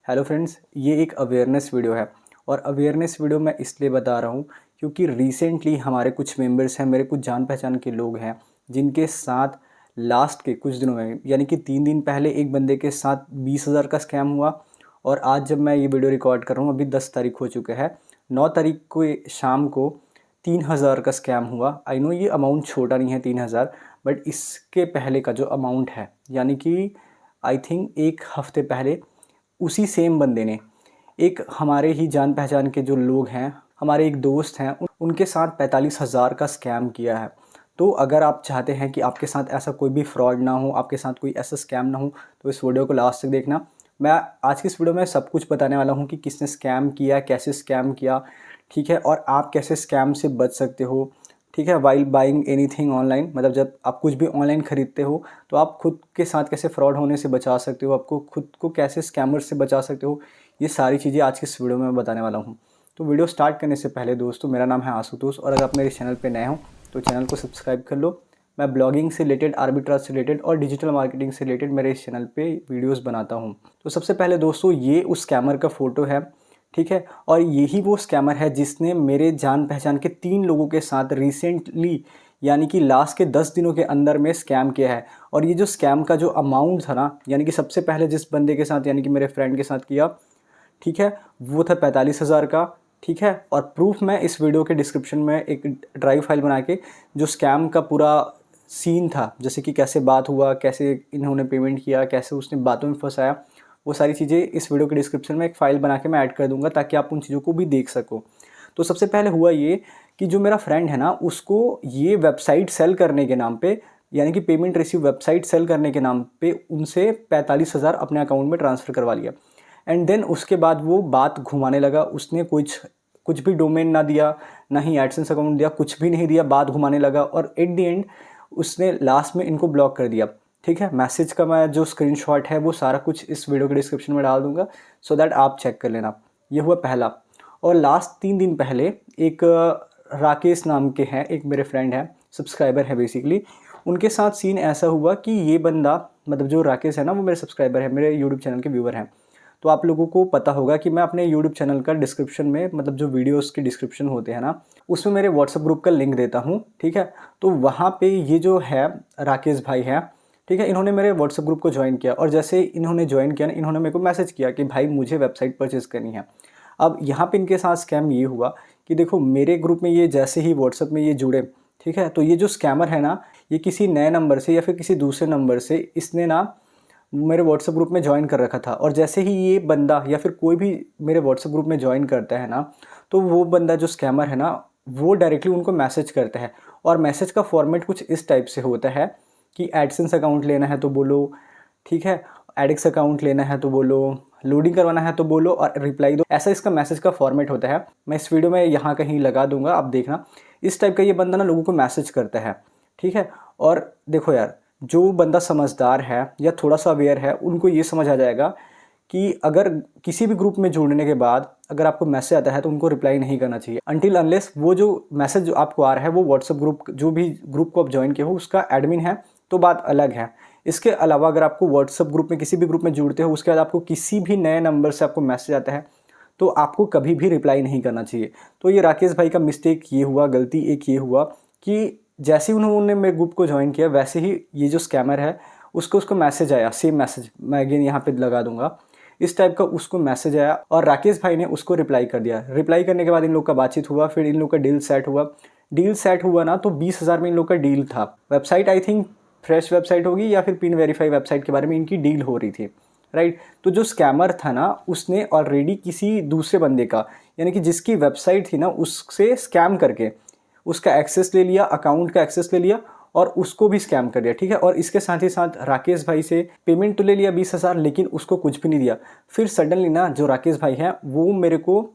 Hello friends, ये एक awareness video है और अवेयरनेस वीडियो मैं इसलिए बता रहा हूँ क्योंकि रिसेंटली हमारे कुछ मेंबर्स हैं, मेरे कुछ जान पहचान के लोग हैं जिनके साथ लास्ट के कुछ दिनों में यानी कि 3 दिन पहले एक बंदे के साथ 20,000 का स्कैम हुआ। और आज जब मैं ये वीडियो रिकॉर्ड कर रहा हूँ, अभी 10 तारीख हो चुके हैं, 9 तारीख को शाम को 3,000 का स्कैम हुआ। आई नो ये अमाउंट छोटा नहीं है 3,000, बट इसके पहले का जो अमाउंट है यानी कि आई थिंक एक हफ्ते पहले उसी सेम बंदे ने एक हमारे ही जान पहचान के जो लोग हैं, हमारे एक दोस्त हैं, उनके साथ 45,000 का स्कैम किया है। तो अगर आप चाहते हैं कि आपके साथ ऐसा कोई भी फ्रॉड ना हो, आपके साथ कोई ऐसा स्कैम ना हो, तो इस वीडियो को लास्ट तक देखना। मैं आज की इस वीडियो में सब कुछ बताने वाला हूँ कि किसने स्कैम किया, कैसे स्कैम किया, ठीक है, और आप कैसे स्कैम से बच सकते हो, ठीक है, वाइल बाइंग एनीथिंग ऑनलाइन। मतलब जब आप कुछ भी ऑनलाइन खरीदते हो तो आप खुद के साथ कैसे फ्रॉड होने से बचा सकते हो, आपको खुद को कैसे स्कैमर्स से बचा सकते हो, ये सारी चीज़ें आज की इस वीडियो में मैं बताने वाला हूँ। तो वीडियो स्टार्ट करने से पहले दोस्तों, मेरा नाम है आशुतोष और अगर आप मेरे चैनल पर नए हो तो चैनल को सब्सक्राइब कर लो। मैं ब्लॉगिंग से रिलेटेड, आर्बिट्राज से रिलेटेड और डिजिटल मार्केटिंग से रिलेटेड मेरे इस चैनल पे वीडियोस बनाता हूँ। तो सबसे पहले दोस्तों, ये उस स्कैमर का फ़ोटो है, ठीक है, और यही वो स्कैमर है जिसने मेरे जान पहचान के 3 लोगों के साथ रिसेंटली यानी कि लास्ट के 10 दिनों के अंदर में स्कैम किया है। और ये जो स्कैम का जो अमाउंट था ना, यानी कि सबसे पहले जिस बंदे के साथ यानी कि मेरे फ्रेंड के साथ किया, ठीक है, वो था 45,000 का, ठीक है। और प्रूफ मैं इस वीडियो के डिस्क्रिप्शन में एक ड्राइव फाइल बना के जो स्कैम का पूरा सीन था, जैसे कि कैसे बात हुआ, कैसे इन्होंने पेमेंट किया, कैसे उसने बातों में फंसाया, वो सारी चीज़ें इस वीडियो के डिस्क्रिप्शन में एक फ़ाइल बना के मैं ऐड कर दूंगा ताकि आप उन चीज़ों को भी देख सको। तो सबसे पहले हुआ ये कि जो मेरा फ्रेंड है ना, उसको ये वेबसाइट सेल करने के नाम पे यानी कि पेमेंट रिसीव वेबसाइट सेल करने के नाम पे उनसे 45,000 अपने अकाउंट में ट्रांसफ़र करवा लिया। एंड देन उसके बाद वो बात घुमाने लगा, उसने कुछ कुछ भी डोमेन ना दिया, ना ही एडसेंस अकाउंट दिया, कुछ भी नहीं दिया, बात घुमाने लगा और एट द एंड उसने लास्ट में इनको ब्लॉक कर दिया। ठीक है, मैसेज का मैं जो स्क्रीनशॉट है वो सारा कुछ इस वीडियो के डिस्क्रिप्शन में डाल दूंगा, सो दैट आप चेक कर लेना। ये हुआ पहला। और लास्ट 3 दिन पहले एक राकेश नाम के हैं, एक मेरे फ्रेंड है, सब्सक्राइबर है बेसिकली, उनके साथ सीन ऐसा हुआ कि ये बंदा, मतलब जो राकेश है ना, वो मेरे सब्सक्राइबर है, मेरे यूट्यूब चैनल के व्यूअर हैं। तो आप लोगों को पता होगा कि मैं अपने यूट्यूब चैनल का डिस्क्रिप्शन में, मतलब जो वीडियोस के डिस्क्रिप्शन होते हैं ना, उसमें मेरे व्हाट्सएप ग्रुप का लिंक देता हूँ, ठीक है। तो वहाँ पे ये जो है राकेश भाई हैं, ठीक है, इन्होंने मेरे व्हाट्सएप ग्रुप को ज्वाइन किया और जैसे इन्होंने ज्वाइन किया ना, इन्होंने मेरे को मैसेज किया कि भाई मुझे वेबसाइट परचेज़ करनी है। अब यहाँ पे इनके साथ स्कैम ये हुआ कि देखो, मेरे ग्रुप में ये जैसे ही व्हाट्सएप में ये जुड़े, ठीक है, तो ये जो स्कैमर है ना, ये किसी नए नंबर से या फिर किसी दूसरे नंबर से इसने ना मेरे व्हाट्सएप ग्रुप में ज्वाइन कर रखा था। और जैसे ही ये बंदा या फिर कोई भी मेरे व्हाट्सएप ग्रुप में ज्वाइन करता है ना, तो वो बंदा जो स्कैमर है ना, वो डायरेक्टली उनको मैसेज करता है। और मैसेज का फॉर्मेट कुछ इस टाइप से होता है कि एडसेंस अकाउंट लेना है तो बोलो, ठीक है, एडिक्स अकाउंट लेना है तो बोलो, लोडिंग करवाना है तो बोलो और रिप्लाई दो। ऐसा इसका मैसेज का फॉर्मेट होता है। मैं इस वीडियो में यहाँ कहीं लगा दूंगा, आप देखना। इस टाइप का ये बंदा ना लोगों को मैसेज करता है, ठीक है। और देखो यार, जो बंदा समझदार है या थोड़ा सा अवेयर है, उनको ये समझ आ जाएगा कि अगर किसी भी ग्रुप में जुड़ने के बाद अगर आपको मैसेज आता है तो उनको रिप्लाई नहीं करना चाहिए अनटिल अनलेस वो जो मैसेज जो आपको आ रहा है वो व्हाट्सएप ग्रुप, जो भी ग्रुप को आप ज्वाइन किए हो, उसका एडमिन है, तो बात अलग है। इसके अलावा अगर आपको व्हाट्सएप ग्रुप में, किसी भी ग्रुप में जुड़ते हो, उसके बाद आपको किसी भी नए नंबर से आपको मैसेज आता है, तो आपको कभी भी रिप्लाई नहीं करना चाहिए। तो ये राकेश भाई का मिस्टेक ये हुआ, गलती एक ये हुआ कि जैसे ही उन्होंने मेरे ग्रुप को ज्वाइन किया, वैसे ही ये जो स्कैमर है उसको मैसेज आया, सेम मैसेज मैं अगेन यहाँ पे लगा दूंगा, इस टाइप का उसको मैसेज आया और राकेश भाई ने उसको रिप्लाई कर दिया। रिप्लाई करने के बाद इन लोग का बातचीत हुआ, फिर इन लोग का डील सेट हुआ। डील सेट हुआ ना, तो 20,000 में इन लोग का डील था। Website I think fresh website होगी या फिर पिन वेरीफाई वेबसाइट के बारे में इनकी डील हो रही थी, राइट। तो जो स्कैमर था ना, उसने ऑलरेडी किसी दूसरे बंदे का, यानी कि जिसकी वेबसाइट थी ना, उससे स्कैम करके उसका एक्सेस ले लिया, अकाउंट का एक्सेस ले लिया और उसको भी स्कैम कर दिया, ठीक है। और इसके साथ ही साथ राकेश भाई से पेमेंट तो ले लिया 20,000, लेकिन उसको कुछ भी नहीं दिया। फिर सडनली ना जो राकेश भाई हैं, वो मेरे को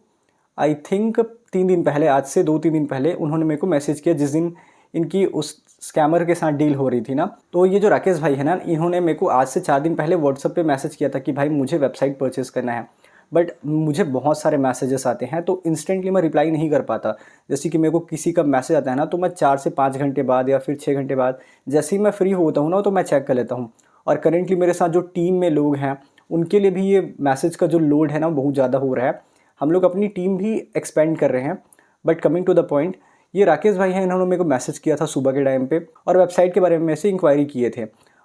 आई थिंक 3 दिन पहले, आज से 2-3 दिन पहले, उन्होंने मेरे को मैसेज किया जिस दिन इनकी उस स्कैमर के साथ डील हो रही थी ना। तो ये जो राकेश भाई है ना, इन्होंने मेरे को आज से 4 दिन पहले व्हाट्सएप पे मैसेज किया था कि भाई मुझे वेबसाइट परचेज़ करना है। बट मुझे बहुत सारे मैसेजेस आते हैं तो इंस्टेंटली मैं रिप्लाई नहीं कर पाता। जैसे कि मेरे को किसी का मैसेज आता है ना, तो मैं 4 से 5 घंटे बाद या फिर 6 घंटे बाद जैसे ही मैं फ्री होता हूँ ना, तो मैं चेक कर लेता हूँ। और करेंटली मेरे साथ जो टीम में लोग हैं, उनके लिए भी ये मैसेज का जो लोड है ना बहुत ज़्यादा हो रहा है। हम लोग अपनी टीम भी एक्सपेंड कर रहे हैं। But coming to the point, ये राकेश भाई हैं, इन्होंने मेरे को मैसेज किया था सुबह के टाइम पे और वेबसाइट के बारे में ऐसे इंक्वायरी किए थे,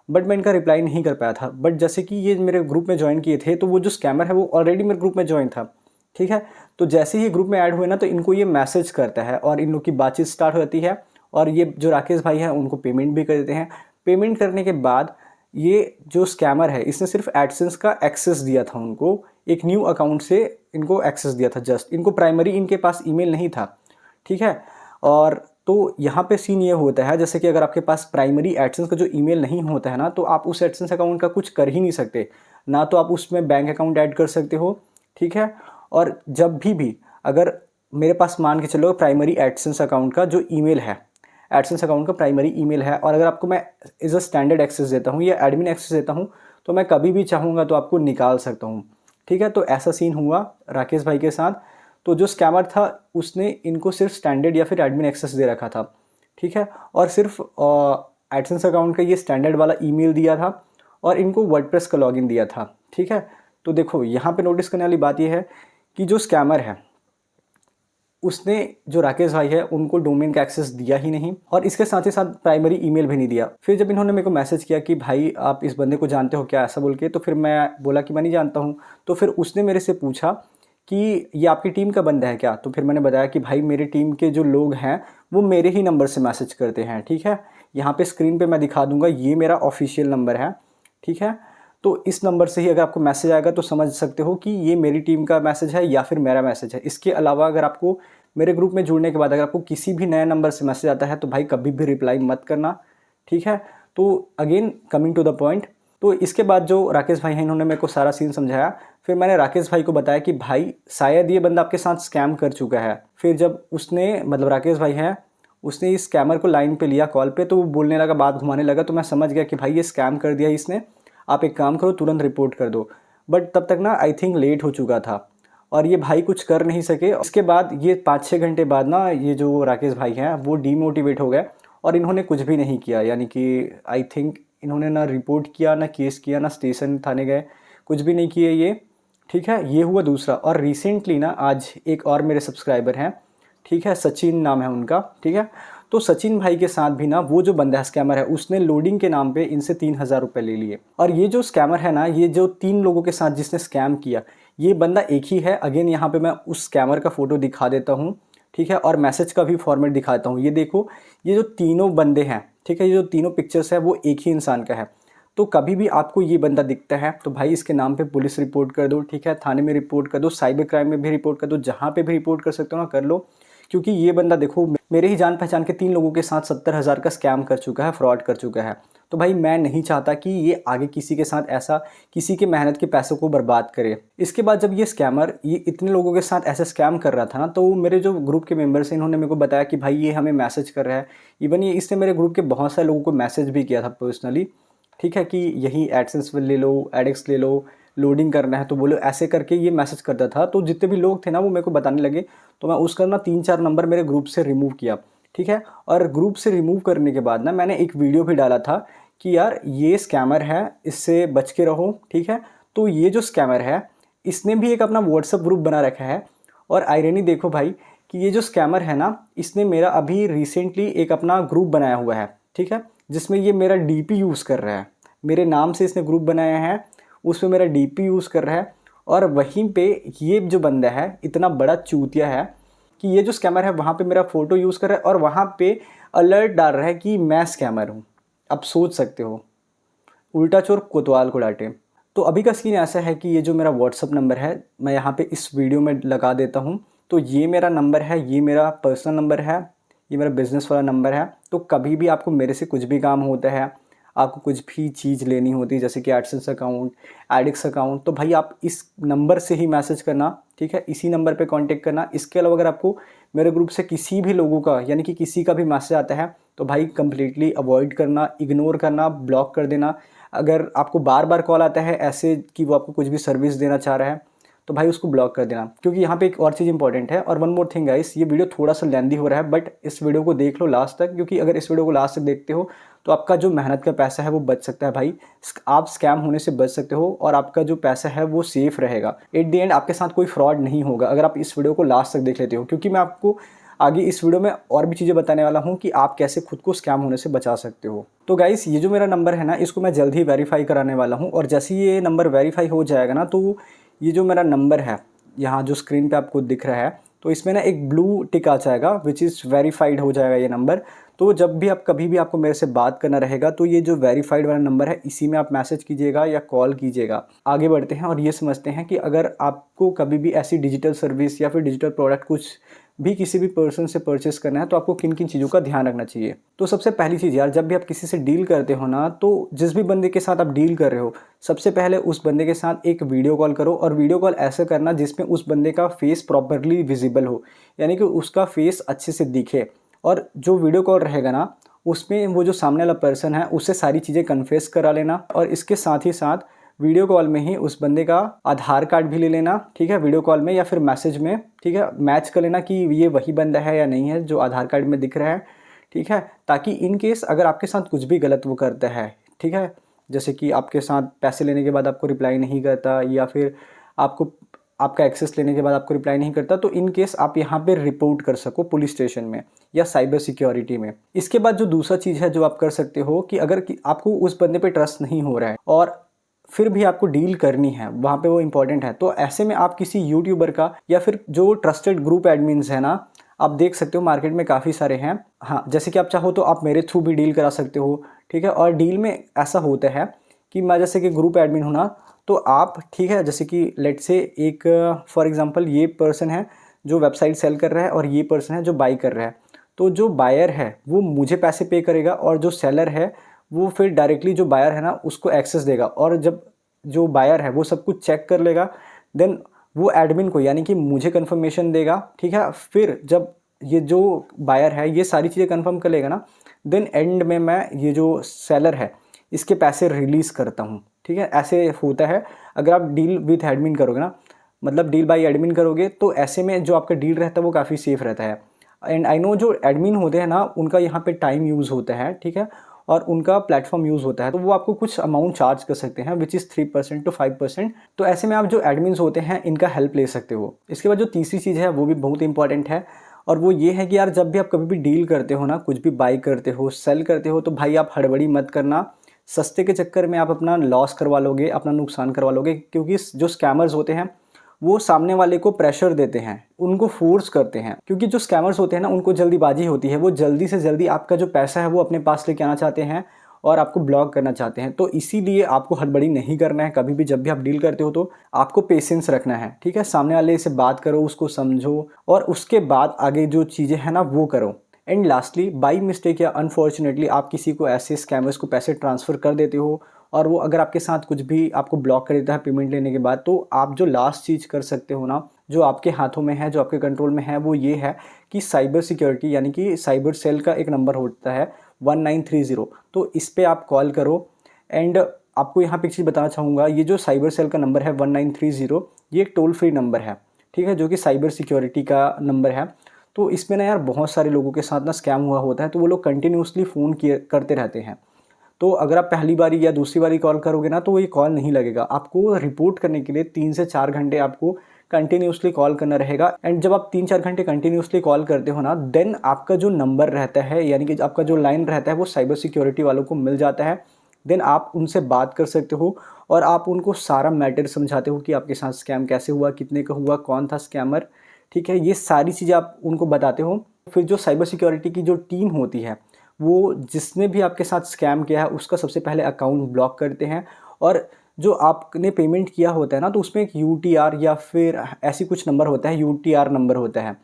बट मैं इनका रिप्लाई नहीं कर पाया था। बट जैसे कि ये मेरे ग्रुप में ज्वाइन किए थे, तो वो जो स्कैमर है वो ऑलरेडी मेरे ग्रुप में ज्वाइन था, ठीक है। तो जैसे ही ग्रुप में ऐड हुए ना, तो इनको ये मैसेज करता है और इन लोग की बातचीत स्टार्ट हो जाती है और ये जो राकेश भाई हैं उनको पेमेंट भी कर देते हैं। पेमेंट करने के बाद ये जो स्कैमर है इसने सिर्फ एडसेंस का एक्सेस दिया था उनको, एक न्यू अकाउंट से इनको एक्सेस दिया था, जस्ट इनको प्राइमरी इनके पास ईमेल नहीं था, ठीक है। और तो यहाँ पे सीन ये होता है, जैसे कि अगर आपके पास प्राइमरी एडसेंस का जो ईमेल नहीं होता है ना, तो आप उस एडसेंस अकाउंट का कुछ कर ही नहीं सकते, ना तो आप उसमें बैंक अकाउंट ऐड कर सकते हो, ठीक है। और जब भी अगर मेरे पास मान के चलो प्राइमरी एडसेंस अकाउंट का जो ईमेल है, एडसेंस अकाउंट का प्राइमरी ईमेल है, और अगर आपको मैं एज अ स्टैंडर्ड एक्सेस देता हूँ या एडमिन एक्सेस देता हूँ, तो मैं कभी भी चाहूँगा तो आपको निकाल सकता हूँ, ठीक है। तो ऐसा सीन हुआ राकेश भाई के साथ। तो जो स्कैमर था उसने इनको सिर्फ स्टैंडर्ड या फिर एडमिन एक्सेस दे रखा था, ठीक है, और सिर्फ एडसेंस अकाउंट का ये स्टैंडर्ड वाला ईमेल दिया था और इनको वर्डप्रेस का लॉगिन दिया था, ठीक है। तो देखो यहाँ पे नोटिस करने वाली बात ये है कि जो स्कैमर है उसने जो राकेश भाई है उनको डोमेन का एक्सेस दिया ही नहीं और इसके साथ ही साथ प्राइमरी ईमेल भी नहीं दिया। फिर जब इन्होंने मेरे को मैसेज किया कि भाई आप इस बंदे को जानते हो क्या, ऐसा बोल के, तो फिर मैं बोला कि मैं नहीं जानता हूँ। तो फिर उसने मेरे से पूछा कि ये आपकी टीम का बंदा है क्या, तो फिर मैंने बताया कि भाई मेरी टीम के जो लोग हैं वो मेरे ही नंबर से मैसेज करते हैं, ठीक है। यहाँ पे स्क्रीन पे मैं दिखा दूंगा, ये मेरा ऑफिशियल नंबर है, ठीक है। तो इस नंबर से ही अगर आपको मैसेज आएगा तो समझ सकते हो कि ये मेरी टीम का मैसेज है या फिर मेरा मैसेज है। इसके अलावा अगर आपको मेरे ग्रुप में जुड़ने के बाद अगर आपको किसी भी नए नंबर से मैसेज आता है तो भाई कभी भी रिप्लाई मत करना, ठीक है। तो again coming to the point, तो इसके बाद जो राकेश भाई हैं इन्होंने मेरे को सारा सीन समझाया। फिर मैंने राकेश भाई को बताया कि भाई शायद ये बंदा आपके साथ स्कैम कर चुका है। फिर जब उसने मतलब राकेश भाई हैं उसने इस स्कैमर को लाइन पे लिया कॉल पे, तो वो बोलने लगा, बात घुमाने लगा, तो मैं समझ गया कि भाई ये स्कैम कर दिया इसने, आप एक काम करो तुरंत रिपोर्ट कर दो। बट तब तक ना आई थिंक लेट हो चुका था और ये भाई कुछ कर नहीं सके। इसके बाद ये 5-6 घंटे बाद ना ये जो राकेश भाई हैं वो डीमोटिवेट हो गए और इन्होंने कुछ भी नहीं किया, यानी कि आई थिंक इन्होंने ना रिपोर्ट किया, ना केस किया, ना स्टेशन थाने गए, कुछ भी नहीं किए ये, ठीक है। ये हुआ दूसरा। और रिसेंटली ना आज एक और मेरे सब्सक्राइबर हैं, ठीक है, सचिन नाम है उनका, ठीक है। तो सचिन भाई के साथ भी ना वो जो बंदा स्कैमर है उसने लोडिंग के नाम पे इनसे 3,000 रुपये ले लिए। और ये जो स्कैमर है ना, ये जो 3 लोगों के साथ जिसने स्कैम किया, ये बंदा एक ही है। अगेन यहाँ पे मैं उस स्कैमर का फ़ोटो दिखा देता हूँ, ठीक है, और मैसेज का भी फॉर्मेट दिखाता हूँ। ये देखो, ये जो तीनों बंदे हैं, ठीक है, ये जो तीनों पिक्चर्स है वो एक ही इंसान का है। तो कभी भी आपको ये बंदा दिखता है तो भाई इसके नाम पे पुलिस रिपोर्ट कर दो, ठीक है, थाने में रिपोर्ट कर दो, साइबर क्राइम में भी रिपोर्ट कर दो, जहाँ पे भी रिपोर्ट कर सकते हो ना कर लो। क्योंकि ये बंदा देखो मेरे ही जान पहचान के 3 लोगों के साथ 70,000 का स्कैम कर चुका है, फ्रॉड कर चुका है। तो भाई मैं नहीं चाहता कि ये आगे किसी के साथ ऐसा किसी के मेहनत के पैसों को बर्बाद करे। इसके बाद जब ये स्कैमर ये इतने लोगों के साथ ऐसे स्कैम कर रहा था ना, तो मेरे जो ग्रुप के मेंबर्स हैं इन्होंने मेरे को बताया कि भाई ये हमें मैसेज कर रहा है। इवन ये इसने मेरे ग्रुप के बहुत सारे लोगों को मैसेज भी किया था पर्सनली, ठीक है, कि यही एडसेंस ले लो, एडेक्स ले लो, लोडिंग करना है तो बोलो, ऐसे करके ये मैसेज करता था। तो जितने भी लोग थे ना वो मेरे को बताने लगे, तो मैं उसका ना 3-4 नंबर मेरे ग्रुप से रिमूव किया, ठीक है। और ग्रुप से रिमूव करने के बाद ना मैंने एक वीडियो भी डाला था कि यार ये स्कैमर है, इससे बच के रहो, ठीक है। तो ये जो स्कैमर है इसने भी एक अपना व्हाट्सअप ग्रुप बना रखा है। और आयरनी देखो भाई कि ये जो स्कैमर है ना, इसने मेरा अभी रिसेंटली एक अपना ग्रुप बनाया हुआ है, ठीक है, जिसमें ये मेरा डीपी यूज़ कर रहा है। मेरे नाम से इसने ग्रुप बनाया है, उसमें मेरा डीपी यूज़ कर रहा है। और वहीं पे ये जो बंदा है इतना बड़ा चूतिया है कि ये जो स्कैमर है वहाँ पे मेरा फ़ोटो यूज़ कर रहा है और वहाँ पे अलर्ट डाल रहा है कि मैं स्कैमर हूँ। अब सोच सकते हो, उल्टा चोर कोतवाल को डांटे। तो अभी का सीन ऐसा है कि ये जो मेरा व्हाट्सअप नंबर है मैं यहाँ पे इस वीडियो में लगा देता हूँ। तो ये मेरा नंबर है, ये मेरा पर्सनल नंबर है, ये मेरा बिज़नेस वाला नंबर है। तो कभी भी आपको मेरे से कुछ भी काम होता है, आपको कुछ भी चीज़ लेनी होती है जैसे कि एडसेंस अकाउंट, एडिक्स अकाउंट, तो भाई आप इस नंबर से ही मैसेज करना, ठीक है, इसी नंबर पे कांटेक्ट करना। इसके अलावा अगर आपको मेरे ग्रुप से किसी भी लोगों का यानी कि किसी का भी मैसेज आता है तो भाई कंप्लीटली अवॉइड करना, इग्नोर करना, ब्लॉक कर देना। अगर आपको बार बार कॉल आता है ऐसे कि वो आपको कुछ भी सर्विस देना चाह रहा है तो भाई उसको ब्लॉक कर देना। क्योंकि यहाँ पे एक और चीज़ इंपॉर्टेंट है। और वन मोर थिंग गाइस, ये वीडियो थोड़ा सा लेंदी हो रहा है बट इस वीडियो को देख लो लास्ट तक, क्योंकि अगर इस वीडियो को लास्ट तक देखते हो तो आपका जो मेहनत का पैसा है वो बच सकता है भाई। आप स्कैम होने से बच सकते हो और आपका जो पैसा है वो सेफ रहेगा। एट द एंड आपके साथ कोई फ्रॉड नहीं होगा अगर आप इस वीडियो को लास्ट तक देख लेते हो, क्योंकि मैं आपको आगे इस वीडियो में और भी चीज़ें बताने वाला हूँ कि आप कैसे खुद को स्कैम होने से बचा सकते हो। तो गाइस, ये जो मेरा नंबर है ना, इसको मैं जल्द ही वेरीफाई कराने वाला हूँ, और जैसे ही ये नंबर वेरीफाई हो जाएगा ना, तो ये जो मेरा नंबर है यहाँ जो स्क्रीन पे आपको दिख रहा है, तो इसमें ना एक ब्लू टिक आ जाएगा विच इज़ वेरीफाइड हो जाएगा ये नंबर। तो जब भी आप कभी भी आपको मेरे से बात करना रहेगा तो ये जो वेरीफाइड वाला नंबर है इसी में आप मैसेज कीजिएगा या कॉल कीजिएगा। आगे बढ़ते हैं और ये समझते हैं कि अगर आपको कभी भी ऐसी डिजिटल सर्विस या फिर डिजिटल प्रोडक्ट कुछ भी किसी भी पर्सन से परचेस करना है तो आपको किन किन चीज़ों का ध्यान रखना चाहिए। तो सबसे पहली चीज़ यार, जब भी आप किसी से डील करते हो ना, तो जिस भी बंदे के साथ आप डील कर रहे हो, सबसे पहले उस बंदे के साथ एक वीडियो कॉल करो, और वीडियो कॉल ऐसा करना जिसमें उस बंदे का फेस प्रॉपरली विजिबल हो, यानी कि उसका फेस अच्छे से दिखे। और जो वीडियो कॉल रहेगा ना, उसमें वो जो सामने वाला पर्सन है उससे सारी चीज़ें कन्फेस करा लेना, और इसके साथ ही साथ वीडियो कॉल में ही उस बंदे का आधार कार्ड भी ले लेना, ठीक है, वीडियो कॉल में या फिर मैसेज में, ठीक है, मैच कर लेना कि ये वही बंदा है या नहीं है जो आधार कार्ड में दिख रहा है, ठीक है, ताकि इन केस अगर आपके साथ कुछ भी गलत वो करता है, ठीक है, जैसे कि आपके साथ पैसे लेने के बाद आपको रिप्लाई नहीं करता, या फिर आपको आपका एक्सेस लेने के बाद आपको रिप्लाई नहीं करता, तो इन केस आप यहाँ पे रिपोर्ट कर सको पुलिस स्टेशन में या साइबर सिक्योरिटी में। इसके बाद जो दूसरा चीज़ है जो आप कर सकते हो कि अगर आपको उस बंदे पे ट्रस्ट नहीं हो रहा है और फिर भी आपको डील करनी है, वहाँ पे वो इंपॉर्टेंट है, तो ऐसे में आप किसी यूट्यूबर का या फिर जो ट्रस्टेड ग्रुप एडमिन्स है ना, आप देख सकते हो मार्केट में काफ़ी सारे हैं। हाँ, जैसे कि आप चाहो तो आप मेरे थ्रू भी डील करा सकते हो, ठीक है। और डील में ऐसा होता है कि मैं जैसे कि ग्रुप एडमिन हूँ ना, तो आप, ठीक है, जैसे कि लेट से एक फॉर एग्जांपल ये पर्सन है जो वेबसाइट सेल कर रहा है और ये पर्सन है जो बाई कर रहा है, तो जो बायर है वो मुझे पैसे पे करेगा और जो सेलर है वो फिर डायरेक्टली जो बायर है ना उसको एक्सेस देगा, और जब जो बायर है वो सब कुछ चेक कर लेगा, देन वो एडमिन को यानी कि मुझे कंफर्मेशन देगा, ठीक है। फिर जब ये जो बायर है ये सारी चीज़ें कंफर्म कर लेगा ना, देन एंड में मैं ये जो सेलर है इसके पैसे रिलीज़ करता हूँ, ठीक है। ऐसे होता है अगर आप डील विथ एडमिन करोगे ना, मतलब डील बाय एडमिन करोगे, तो ऐसे में जो आपका डील रहता है वो काफ़ी सेफ रहता है। एंड आई नो जो एडमिन होते हैं ना उनका यहाँ पे टाइम यूज़ होता है, ठीक है, और उनका प्लेटफॉर्म यूज़ होता है, तो वो आपको कुछ अमाउंट चार्ज कर सकते हैं विच इज़ 3% टू 5%। तो ऐसे में आप जो एडमिन्स होते हैं इनका हेल्प ले सकते हो। इसके बाद जो तीसरी चीज़ है वो भी बहुत इंपॉर्टेंट है, और वो ये है कि यार जब भी आप कभी भी डील करते हो ना, कुछ भी बाई करते हो, सेल करते हो, तो भाई आप हड़बड़ी मत करना। सस्ते के चक्कर में आप अपना लॉस करवा लोगे, अपना नुकसान करवा लोगे, क्योंकि जो स्कैमर्स होते हैं वो सामने वाले को प्रेशर देते हैं, उनको फोर्स करते हैं, क्योंकि जो स्कैमर्स होते हैं ना उनको जल्दीबाजी होती है, वो जल्दी से जल्दी आपका जो पैसा है वो अपने पास लेके आना चाहते हैं और आपको ब्लॉक करना चाहते हैं। तो इसीलिए आपको हड़बड़ी नहीं करना है कभी भी, जब भी आप डील करते हो तो आपको पेशेंस रखना है, ठीक है। सामने वाले से बात करो, उसको समझो, और उसके बाद आगे जो चीज़ें हैं ना वो करो। एंड लास्टली, बाई मिस्टेक या अनफॉर्चुनेटली आप किसी को ऐसे स्कैमर्स को पैसे ट्रांसफ़र कर देते हो, और वो अगर आपके साथ कुछ भी आपको ब्लॉक कर देता है पेमेंट लेने के बाद, तो आप जो लास्ट चीज़ कर सकते हो ना, जो आपके हाथों में है, जो आपके कंट्रोल में है, वो ये है कि साइबर सिक्योरिटी यानी कि साइबर सेल का एक नंबर होता है 1930, तो इस पे आप कॉल करो। एंड आपको यहाँ पे एक चीज़ बताना चाहूँगा, ये जो साइबर सेल का नंबर है 1930, ये एक टोल फ्री नंबर है, ठीक है, जो कि साइबर सिक्योरिटी का नंबर है। तो इसमें ना यार बहुत सारे लोगों के साथ ना स्कैम हुआ होता है, तो वो लोग कंटिन्यूसली फ़ोन किए करते रहते हैं। तो अगर आप पहली बारी या दूसरी बारी कॉल करोगे ना, तो ये कॉल नहीं लगेगा। आपको रिपोर्ट करने के लिए 3 से 4 घंटे आपको कंटिन्यूसली कॉल करना रहेगा। एंड जब आप 3-4 घंटे कंटिन्यूसली कॉल करते हो ना, देन आपका जो नंबर रहता है, यानी कि आपका जो लाइन रहता है, वो साइबर सिक्योरिटी वालों को मिल जाता है। देन आप उनसे बात कर सकते हो और आप उनको सारा मैटर समझाते हो कि आपके साथ स्कैम कैसे हुआ, कितने का हुआ, कौन था स्कैमर, ठीक है। ये सारी चीज़ें आप उनको बताते हो। फिर जो साइबर सिक्योरिटी की जो टीम होती है, वो जिसने भी आपके साथ स्कैम किया है उसका सबसे पहले अकाउंट ब्लॉक करते हैं, और जो आपने पेमेंट किया होता है ना, तो उसमें एक यूटीआर या फिर ऐसी कुछ नंबर होता है, यूटीआर नंबर होता है,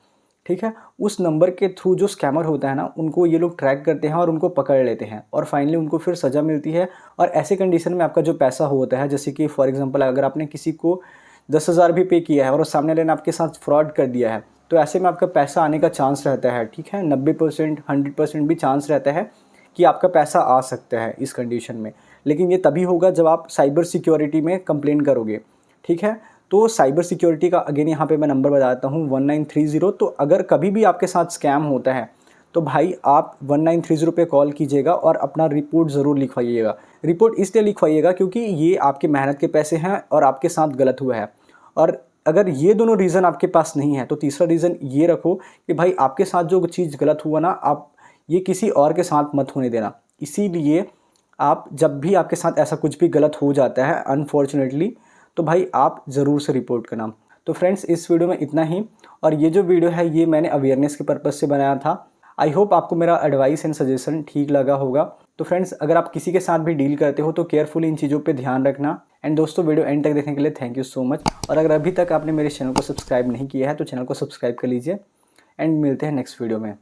ठीक है। उस नंबर के थ्रू जो स्कैमर होता है ना, उनको ये लोग ट्रैक करते हैं और उनको पकड़ लेते हैं, और फाइनली उनको फिर सज़ा मिलती है। और ऐसे कंडीशन में आपका जो पैसा होता है, जैसे कि फॉर एग्जांपल अगर आपने किसी को 10,000 भी पे किया है और सामने वाले ने आपके साथ फ्रॉड कर दिया है, तो ऐसे में आपका पैसा आने का चांस रहता है, ठीक है, 90% 100% भी चांस रहता है कि आपका पैसा आ सकता है इस कंडीशन में। लेकिन ये तभी होगा जब आप साइबर सिक्योरिटी में कंप्लेन करोगे, ठीक है। तो साइबर सिक्योरिटी का अगेन यहाँ पे मैं नंबर बताता हूँ 1930। तो अगर कभी भी आपके साथ स्कैम होता है तो भाई आप 1930 पे कॉल कीजिएगा और अपना रिपोर्ट ज़रूर लिखवाइएगा। रिपोर्ट इसलिए लिखवाइएगा क्योंकि ये आपकी मेहनत के पैसे हैं और आपके साथ गलत हुआ है। और अगर ये दोनों रीज़न आपके पास नहीं है तो तीसरा रीज़न ये रखो कि भाई आपके साथ जो चीज़ गलत हुआ ना, आप ये किसी और के साथ मत होने देना। इसीलिए आप जब भी आपके साथ ऐसा कुछ भी गलत हो जाता है अनफॉर्चुनेटली, तो भाई आप ज़रूर से रिपोर्ट करना। तो फ्रेंड्स इस वीडियो में इतना ही, और ये जो वीडियो है ये मैंने अवेयरनेस के पर्पज़ से बनाया था। आई होप आपको मेरा एडवाइस एंड सजेशन ठीक लगा होगा। तो फ्रेंड्स अगर आप किसी के साथ भी डील करते हो तो केयरफुली इन चीज़ों पे ध्यान रखना। एंड दोस्तों वीडियो एंड तक देखने के लिए थैंक यू सो मच। और अगर अभी तक आपने मेरे चैनल को सब्सक्राइब नहीं किया है तो चैनल को सब्सक्राइब कर लीजिए। एंड मिलते हैं नेक्स्ट वीडियो में।